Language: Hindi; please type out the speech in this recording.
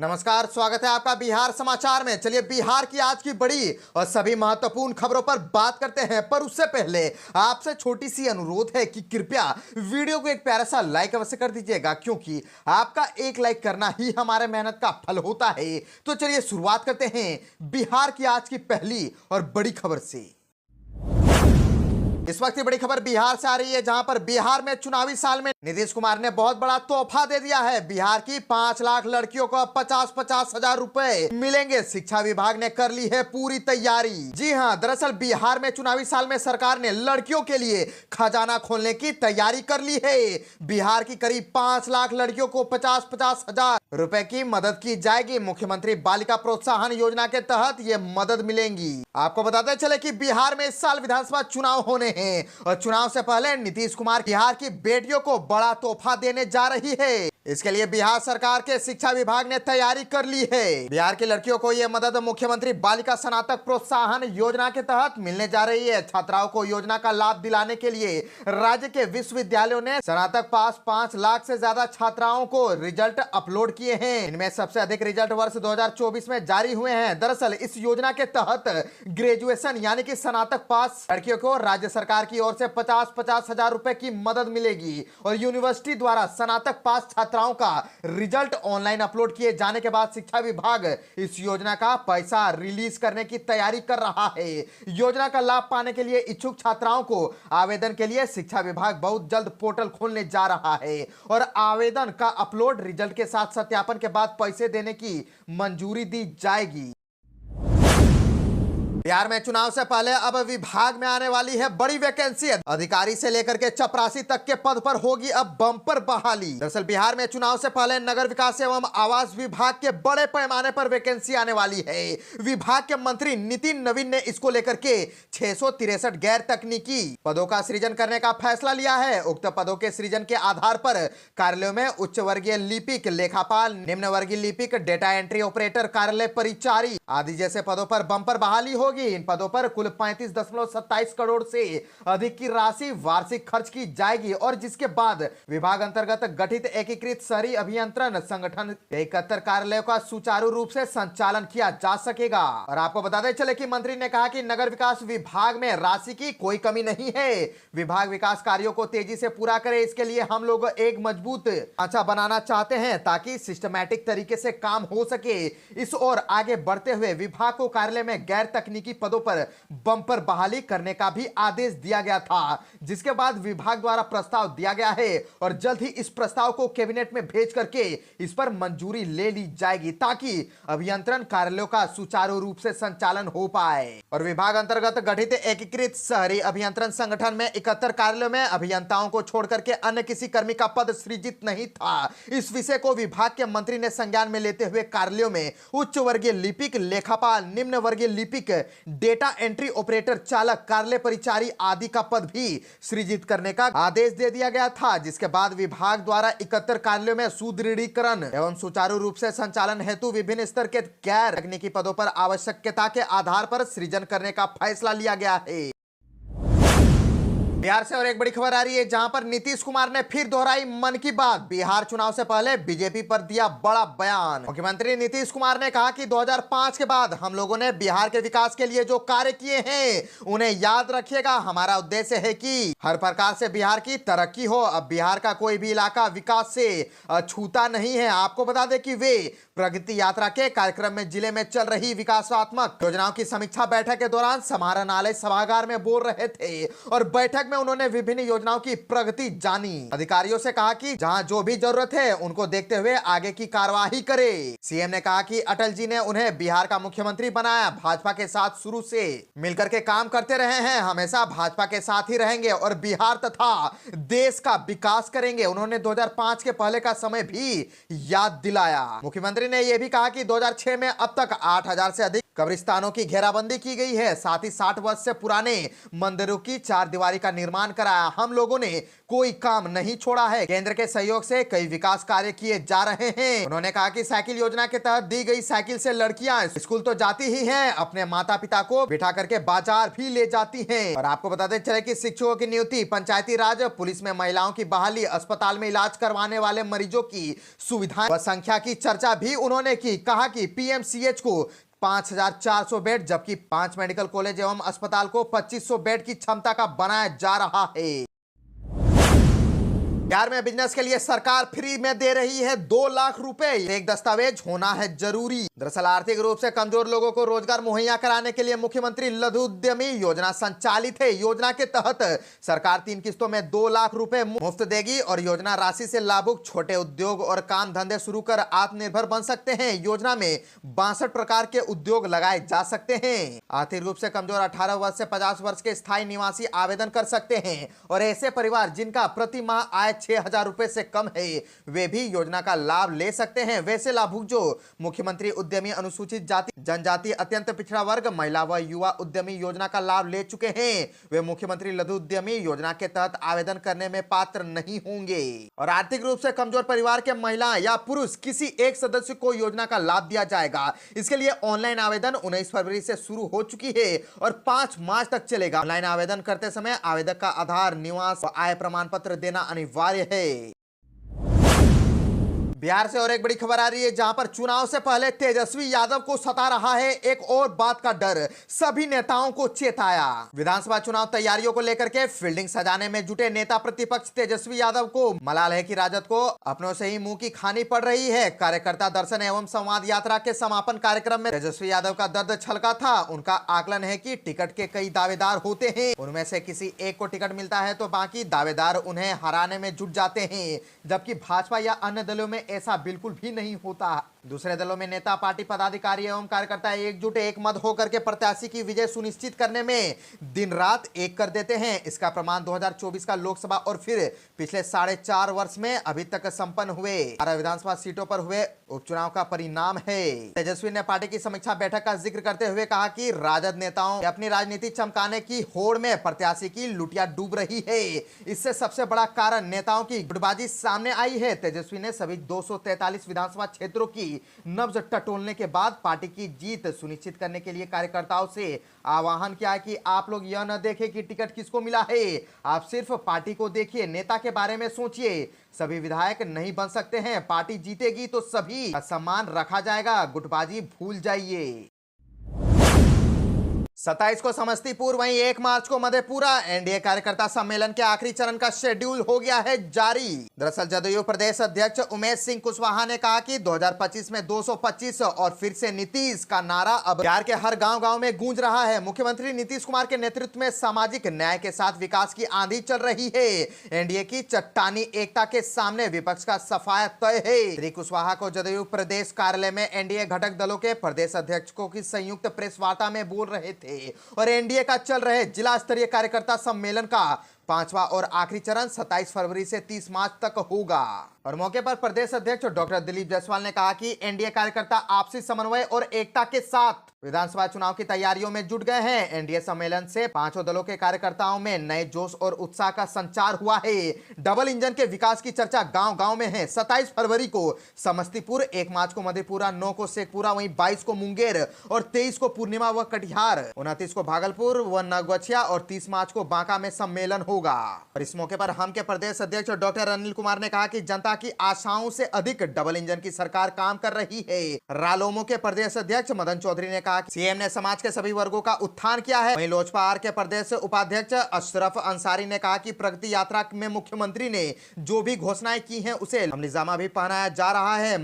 नमस्कार, स्वागत है आपका बिहार समाचार में। चलिए बिहार की आज की बड़ी और सभी महत्वपूर्ण खबरों पर बात करते हैं, पर उससे पहले आपसे छोटी सी अनुरोध है कि कृपया वीडियो को एक प्यारा सा लाइक अवश्य कर दीजिएगा, क्योंकि आपका एक लाइक करना ही हमारे मेहनत का फल होता है। तो चलिए शुरुआत करते हैं बिहार की आज की पहली और बड़ी खबर से। इस वक्त की बड़ी खबर बिहार से आ रही है, जहां पर बिहार में चुनावी साल में नीतीश कुमार ने बहुत बड़ा तोहफा दे दिया है। बिहार की 5 लाख लड़कियों को 50-50 हजार रुपए मिलेंगे। शिक्षा विभाग ने कर ली है पूरी तैयारी। जी हां, दरअसल बिहार में चुनावी साल में सरकार ने लड़कियों के लिए खजाना खोलने की तैयारी कर ली है। बिहार की करीब 5 लाख लड़कियों को 50-50 हजार रुपए की मदद की जाएगी। मुख्यमंत्री बालिका प्रोत्साहन योजना के तहत ये मदद मिलेंगी। आपको बताते चले कि बिहार में इस साल विधानसभा चुनाव होने हैं और चुनाव से पहले नीतीश कुमार बिहार की बेटियों को बड़ा तोहफा देने जा रही है। इसके लिए बिहार सरकार के शिक्षा विभाग ने तैयारी कर ली है। बिहार की लड़कियों को यह मदद मुख्यमंत्री बालिका स्नातक प्रोत्साहन योजना के तहत मिलने जा रही है। छात्राओं को योजना का लाभ दिलाने के लिए राज्य के विश्वविद्यालयों ने स्नातक पास 5 लाख से ज्यादा छात्राओं को रिजल्ट अपलोड किए हैं। इनमें सबसे अधिक रिजल्ट वर्ष 2024 में जारी हुए हैं। दरअसल इस योजना के तहत ग्रेजुएशन यानी कि स्नातक पास लड़कियों को राज्य सरकार की ओर से 50-50 हजार रुपए की मदद मिलेगी और यूनिवर्सिटी द्वारा स्नातक पास छात्राओं का रिजल्ट ऑनलाइन अपलोड किए जाने के बाद शिक्षा विभाग इस योजना का पैसा रिलीज करने की तैयारी कर रहा है। योजना का लाभ पाने के लिए इच्छुक छात्राओं को आवेदन के लिए शिक्षा विभाग बहुत जल्द पोर्टल खोलने जा रहा है और आवेदन का अपलोड रिजल्ट के साथ सत्यापन के बाद पैसे देने की मंजूरी दी जाएगी। बिहार में चुनाव से पहले अब विभाग में आने वाली है बड़ी वैकेंसी। अधिकारी से लेकर के चपरासी तक के पद पर होगी अब बम्पर बहाली। दरअसल बिहार में चुनाव से पहले नगर विकास एवं आवास विभाग के बड़े पैमाने पर वैकेंसी आने वाली है। विभाग के मंत्री नितिन नवीन ने इसको लेकर के 663 गैर तकनीकी पदों का सृजन करने का फैसला लिया है। उक्त पदों के सृजन के आधार पर कार्यालयों में उच्च वर्गीय लिपिक, लेखापाल, निम्न वर्गीय लिपिक, डेटा एंट्री ऑपरेटर, कार्यालय परिचारी आदि जैसे पदों पर बम्पर बहाली होगी। इन पदों पर कुल 35.27 करोड़ से अधिक की राशि वार्षिक खर्च की जाएगी और जिसके बाद विभाग अंतर्गत गठित एकीकृत शहरी अभियंत्रण संगठन 71 कार्यालयों का सुचारू रूप से संचालन किया जा सकेगा। और आपको बताते चले कि मंत्री ने कहा कि नगर विकास विभाग में राशि की कोई कमी नहीं है। विभाग विकास कार्यों को तेजी से पूरा करे, इसके लिए हम लोग एक मजबूत ढांचा बनाना चाहते हैं ताकि सिस्टमैटिक तरीके से काम हो सके। इस ओर आगे बढ़ते हुए विभाग को कार्यालय में गैर तकनीकी पदों पर बम्पर बहाली करने का भी आदेश दिया गया था, जिसके बाद विभाग द्वारा प्रस्ताव दिया गया है और जल्द ही इस प्रस्ताव को कैबिनेट में भेज करके इस पर मंजूरी ले ली जाएगी ताकि अभियंत्रण कार्यालयों का सुचारू रूप से संचालन हो पाए। और विभाग अंतर्गत गठित एकीकृत शहरी अभियंत्रण संगठन में 71 कार्यालयों में अभियंताओं को छोड़कर के अन्य किसी कर्मी का पद सृजित नहीं था। इस विषय को विभाग के मंत्री ने संज्ञान में लेते हुए कार्यालयों में उच्च वर्गीय लिपिक, लेखापाल, निम्न वर्गीय लिपिक, डेटा एंट्री ऑपरेटर, चालक, कार्यालय परिचारी आदि का पद भी सृजित करने का आदेश दे दिया गया था, जिसके बाद विभाग द्वारा 71 कार्यालयों में सुदृढ़ीकरण एवं सुचारू रूप से संचालन हेतु विभिन्न स्तर के गैर तकनीकी पदों पर आवश्यकता के आधार पर सृजन करने का फैसला लिया गया है। बिहार से और एक बड़ी खबर आ रही है, जहां पर नीतीश कुमार ने फिर दोहराई मन की बात। बिहार चुनाव से पहले बीजेपी पर दिया बड़ा बयान। मुख्यमंत्री नीतीश कुमार ने कहा कि 2005 के बाद हम लोगों ने बिहार के विकास के लिए जो कार्य किए हैं उन्हें याद रखिएगा। हमारा उद्देश्य है कि हर प्रकार से बिहार की तरक्की हो। अब बिहार का कोई भी इलाका विकास से छूता नहीं है। आपको बता दें कि वे प्रगति यात्रा के कार्यक्रम में जिले में चल रही विकासात्मक योजनाओं की समीक्षा बैठक के दौरान समाहरणालय सभागार में बोल रहे थे और बैठक में उन्होंने विभिन्न योजनाओं की प्रगति जानी। अधिकारियों से कहा कि जहां जो भी जरूरत है उनको देखते हुए आगे की कार्यवाही करे। सीएम ने कहा कि अटल जी ने उन्हें बिहार का मुख्यमंत्री बनाया, भाजपा के साथ शुरू से मिलकर के काम करते रहे हैं, हमेशा भाजपा के साथ ही रहेंगे और बिहार तथा देश का विकास करेंगे। उन्होंने 2005 के पहले का समय भी याद दिलाया। मुख्यमंत्री ने यह भी कहा कि 2006 में अब तक 8,000 से अधिक कब्रिस्तानों की घेराबंदी की गई है, साथ ही 60 वर्ष से पुराने मंदिरों की चारदीवारी का निर्माण कराया। हम लोगों ने कोई काम नहीं छोड़ा है। केंद्र के सहयोग से कई विकास कार्य किए जा रहे हैं। उन्होंने कहा कि साइकिल योजना के तहत दी गई साइकिल से लड़कियां स्कूल तो जाती ही हैं, अपने माता पिता को बिठा करके बाजार भी ले जाती हैं। और आपको बताते चले कि शिक्षकों की नियुक्ति, पंचायती राज, पुलिस में महिलाओं की बहाली, अस्पताल में इलाज करवाने वाले मरीजों की सुविधाएं व संख्या की चर्चा भी उन्होंने की। कहा कि पीएमसीएच को 5,400 बेड जबकि 5 मेडिकल कॉलेज एवं अस्पताल को 2,500 बेड की क्षमता का बनाया जा रहा है। बिहार में बिजनेस के लिए सरकार फ्री में दे रही है 2 लाख रुपए। एक दस्तावेज होना है जरूरी। दरअसल आर्थिक रूप से कमजोर लोगों को रोजगार मुहैया कराने के लिए मुख्यमंत्री लघु उद्यमी योजना संचालित है। योजना के तहत सरकार 3 किस्तों में 2 लाख रुपए मुफ्त देगी और योजना राशि से लाभुक छोटे उद्योग और काम धंधे शुरू कर आत्मनिर्भर बन सकते हैं। योजना में 62 प्रकार के उद्योग लगाए जा सकते हैं। आर्थिक रूप से कमजोर 18 वर्ष से 50 वर्ष के स्थायी निवासी आवेदन कर सकते हैं और ऐसे परिवार जिनका प्रति माह आय 6,000 रुपए से कम है वे भी योजना का लाभ ले सकते हैं। वैसे लाभुक जो मुख्यमंत्री उद्यमी अनुसूचित जाति जनजाति अत्यंत पिछड़ा वर्ग महिला व युवा उद्यमी योजना का लाभ ले चुके हैं वे मुख्यमंत्री लघु उद्यमी योजना के तहत आवेदन करने में पात्र नहीं होंगे। और आर्थिक रूप से कमजोर परिवार के महिला या पुरुष किसी एक सदस्य को योजना का लाभ दिया जाएगा। इसके लिए ऑनलाइन आवेदन 19 फरवरी से शुरू हो चुकी है और 5 मार्च तक चलेगा। ऑनलाइन आवेदन करते समय आवेदक का आधार, निवास व आय प्रमाण पत्र देना अनिवार्य है। बिहार से और एक बड़ी खबर आ रही है जहां पर चुनाव से पहले तेजस्वी यादव को सता रहा है एक और बात का डर। सभी नेताओं को चेताया। विधानसभा चुनाव तैयारियों को लेकर के फील्डिंग सजाने में जुटे नेता प्रतिपक्ष तेजस्वी यादव को मलाल है कि राजद को अपनों से ही मुंह की खानी पड़ रही है। कार्यकर्ता दर्शन एवं संवाद यात्रा के समापन कार्यक्रम में तेजस्वी यादव का दर्द छलका था। उनका आकलन है कि टिकट के कई दावेदार होते हैं, उनमें से किसी एक को टिकट मिलता है तो बाकी दावेदार उन्हें हराने में जुट जाते हैं, जबकि भाजपा या अन्य दलों में ऐसा बिल्कुल भी नहीं होता। दूसरे दलों में नेता, पार्टी पदाधिकारी एवं कार्यकर्ता एकजुट एक मत होकर के प्रत्याशी की विजय सुनिश्चित करने में दिन रात एक कर देते हैं। इसका प्रमाण 2024 का लोकसभा और फिर पिछले 4.5 वर्ष में अभी तक संपन्न हुए 12 विधानसभा सीटों पर हुए उपचुनाव का परिणाम है। तेजस्वी ने पार्टी की समीक्षा बैठक का जिक्र करते हुए कहा कि राजद नेताओं अपनी राजनीति चमकाने की होड़ में प्रत्याशी की लुटिया डूब रही है। इससे सबसे बड़ा कारण नेताओं की गुटबाजी सामने आई है। तेजस्वी ने सभी 243 विधानसभा क्षेत्रों की नब्ज टटोलने के बाद पार्टी की जीत सुनिश्चित करने के लिए कार्यकर्ताओं से आह्वान किया कि आप लोग यह न देखें कि टिकट किसको मिला है, आप सिर्फ पार्टी को देखिए, नेता के बारे में सोचिए। सभी विधायक नहीं बन सकते हैं, पार्टी जीतेगी तो सभी का सम्मान रखा जाएगा, गुटबाजी भूल जाइए। 27 को समस्तीपुर वहीं 1 मार्च को मधेपुरा एनडीए कार्यकर्ता सम्मेलन के आखिरी चरण का शेड्यूल हो गया है जारी। दरअसल जदयू प्रदेश अध्यक्ष उमेश सिंह कुशवाहा ने कहा कि 2025 में 225 और फिर से नीतीश का नारा अब बिहार के हर गांव-गांव में गूंज रहा है। मुख्यमंत्री नीतीश कुमार के नेतृत्व में सामाजिक न्याय के साथ विकास की आंधी चल रही है। एनडीए की चट्टानी एकता के सामने विपक्ष का सफाया तय है। श्री कुशवाहा को जदयू प्रदेश कार्यालय में एनडीए घटक दलों के प्रदेश अध्यक्षों की संयुक्त प्रेस वार्ता में बोल रहे थे और एनडीए का चल रहे जिला स्तरीय कार्यकर्ता सम्मेलन का 5वां और आखिरी चरण 27 फरवरी से 30 मार्च तक होगा। और मौके पर प्रदेश अध्यक्ष डॉक्टर दिलीप जायसवाल ने कहा कि एनडीए कार्यकर्ता आपसी समन्वय और एकता के साथ विधानसभा चुनाव की तैयारियों में जुट गए हैं। एनडीए सम्मेलन से पांचों दलों के कार्यकर्ताओं में नए जोश और उत्साह का संचार हुआ है। डबल इंजन के विकास की चर्चा गांव-गांव में है। 27 फरवरी को समस्तीपुर, 1 मार्च को मधेपुरा, 9 को शेखपुरा, वहीं 22 को मुंगेर और 23 को पूर्णिमा व कटिहार, 29 को भागलपुर व नगवछिया और 30 मार्च को बांका में सम्मेलन होगा। और इस मौके पर हम के प्रदेश अध्यक्ष डॉक्टर अनिल कुमार ने कहा कि जनता की आशाओं से अधिक डबल इंजन की सरकार काम कर रही है। रालोमो के प्रदेश अध्यक्ष मदन चौधरी ने कहा कि सीएम ने समाज के सभी वर्गों का उत्थान किया है। वहीं लोजपा आर के प्रदेश उपाध्यक्ष अशरफ अंसारी ने कहा कि प्रगति यात्रा में मुख्यमंत्री ने जो भी घोषणाएं की हैं उसे अमलीजामा भी पहनाया जा रहा है।